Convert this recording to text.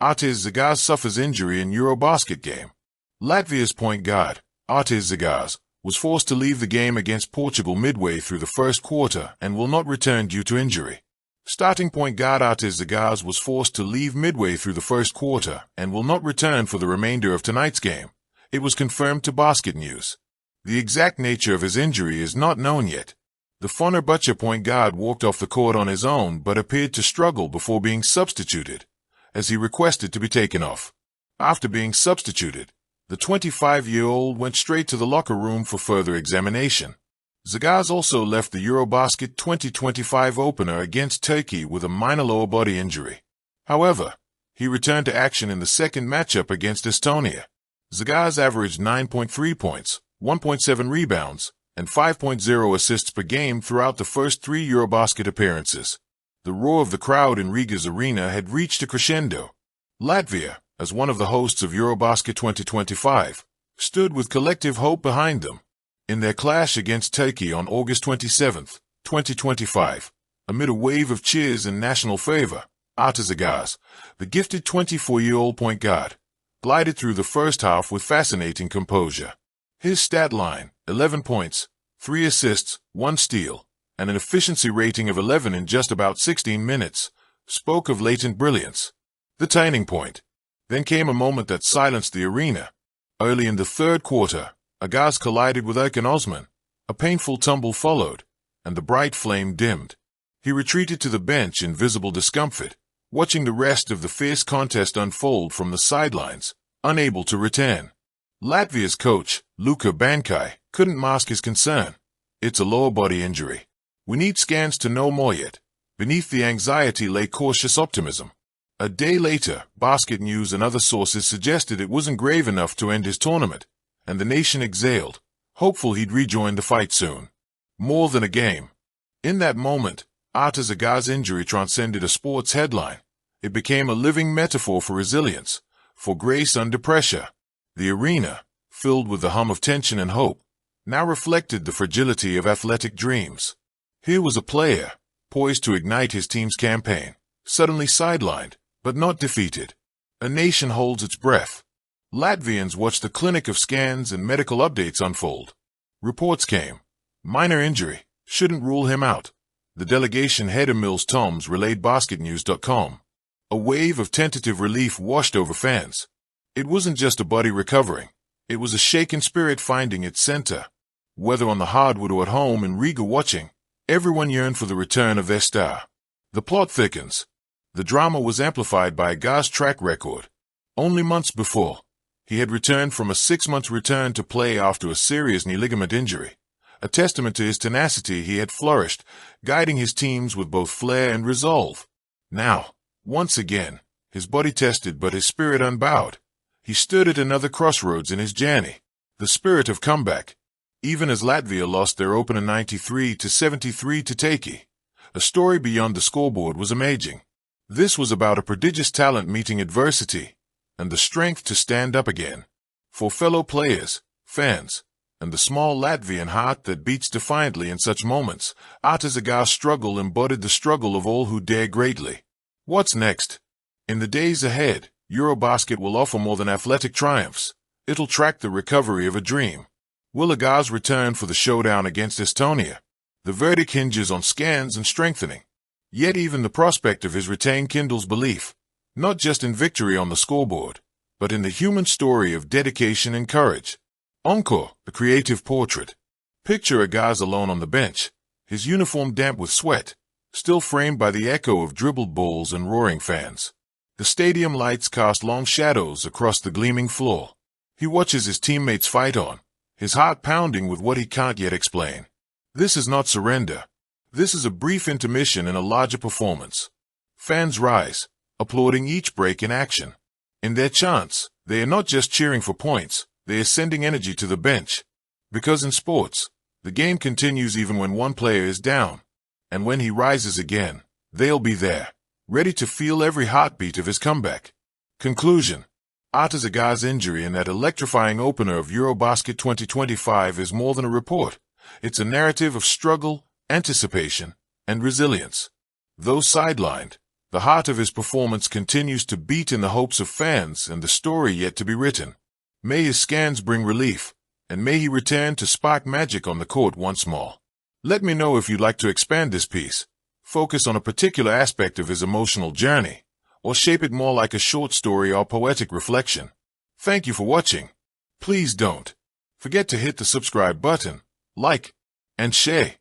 Arturs Zagars suffers injury in EuroBasket game. Latvia's point guard, Arturs Zagars, was forced to leave the game against Portugal midway through the first quarter and will not return due to injury. Starting point guard Arturs Zagars was forced to leave midway through the first quarter and will not return for the remainder of tonight's game. It was confirmed to Basket News. The exact nature of his injury is not known yet. The Fenerbahce point guard walked off the court on his own but appeared to struggle before being substituted, as he requested to be taken off. After being substituted, the 25-year-old went straight to the locker room for further examination. Zagars also left the EuroBasket 2025 opener against Turkey with a minor lower body injury. However, he returned to action in the second matchup against Estonia. Zagars averaged 9.3 points, 1.7 rebounds, and 5.0 assists per game throughout the first 3 EuroBasket appearances. The roar of the crowd in Riga's arena had reached a crescendo. Latvia, as one of the hosts of EuroBasket 2025, stood with collective hope behind them. In their clash against Turkey on August 27, 2025, amid a wave of cheers and national favor, Arturs Zagars, the gifted 24-year-old point guard, glided through the first half with fascinating composure. His stat line, 11 points, 3 assists, 1 steal, and an efficiency rating of 11 in just about 16 minutes, spoke of latent brilliance. The turning point. Then came a moment that silenced the arena. Early in the third quarter, Zagars collided with Erkan Osman. A painful tumble followed, and the bright flame dimmed. He retreated to the bench in visible discomfort, watching the rest of the fierce contest unfold from the sidelines, unable to return. Latvia's coach, Luka Bankai, couldn't mask his concern. It's a lower body injury. We need scans to know more yet. Beneath the anxiety lay cautious optimism. A day later, Basket News and other sources suggested it wasn't grave enough to end his tournament, and the nation exhaled, hopeful he'd rejoin the fight soon. More than a game. In that moment, Arturs Zagars' injury transcended a sports headline. It became a living metaphor for resilience, for grace under pressure. The arena, filled with the hum of tension and hope, now reflected the fragility of athletic dreams. Here was a player, poised to ignite his team's campaign, suddenly sidelined, but not defeated. A nation holds its breath. Latvians watched the clinic of scans and medical updates unfold. Reports came. Minor injury, shouldn't rule him out. The delegation head Emils Toms relayed basketnews.com. A wave of tentative relief washed over fans. It wasn't just a body recovering. It was a shaken spirit finding its center. Whether on the hardwood or at home in Riga watching, everyone yearned for the return of their star. The plot thickens. The drama was amplified by Zagars' track record. Only months before, he had returned from a 6-month return to play after a serious knee ligament injury. A testament to his tenacity, he had flourished, guiding his teams with both flair and resolve. Now, once again, his body tested but his spirit unbowed. He stood at another crossroads in his journey. The spirit of comeback. Even as Latvia lost their opener 93-73 to Turkey, a story beyond the scoreboard was emerging. This was about a prodigious talent meeting adversity, and the strength to stand up again. For fellow players, fans, and the small Latvian heart that beats defiantly in such moments, Arturs Zagars' struggle embodied the struggle of all who dare greatly. What's next? In the days ahead, EuroBasket will offer more than athletic triumphs. It'll track the recovery of a dream. Will Zagars return for the showdown against Estonia? The verdict hinges on scans and strengthening. Yet even the prospect of his return kindles belief, not just in victory on the scoreboard, but in the human story of dedication and courage. Encore, the creative portrait. Picture Zagars alone on the bench, his uniform damp with sweat, still framed by the echo of dribbled balls and roaring fans. The stadium lights cast long shadows across the gleaming floor. He watches his teammates fight on, his heart pounding with what he can't yet explain. This is not surrender. This is a brief intermission in a larger performance. Fans rise, applauding each break in action. In their chants, they are not just cheering for points, they are sending energy to the bench. Because in sports, the game continues even when one player is down. And when he rises again, they'll be there, ready to feel every heartbeat of his comeback. Conclusion. Arturs Zagars' injury in that electrifying opener of EuroBasket 2025 is more than a report. It's a narrative of struggle, anticipation, and resilience. Though sidelined, The heart of his performance continues to beat in the hopes of fans and the story yet to be written. May his scans bring relief, and may he return to spark magic on the court once more. Let me know if you'd like to expand this piece, focus on a particular aspect of his emotional journey, or shape it more like a short story or poetic reflection. Thank you for watching. Please don't forget to hit the subscribe button, like, and share.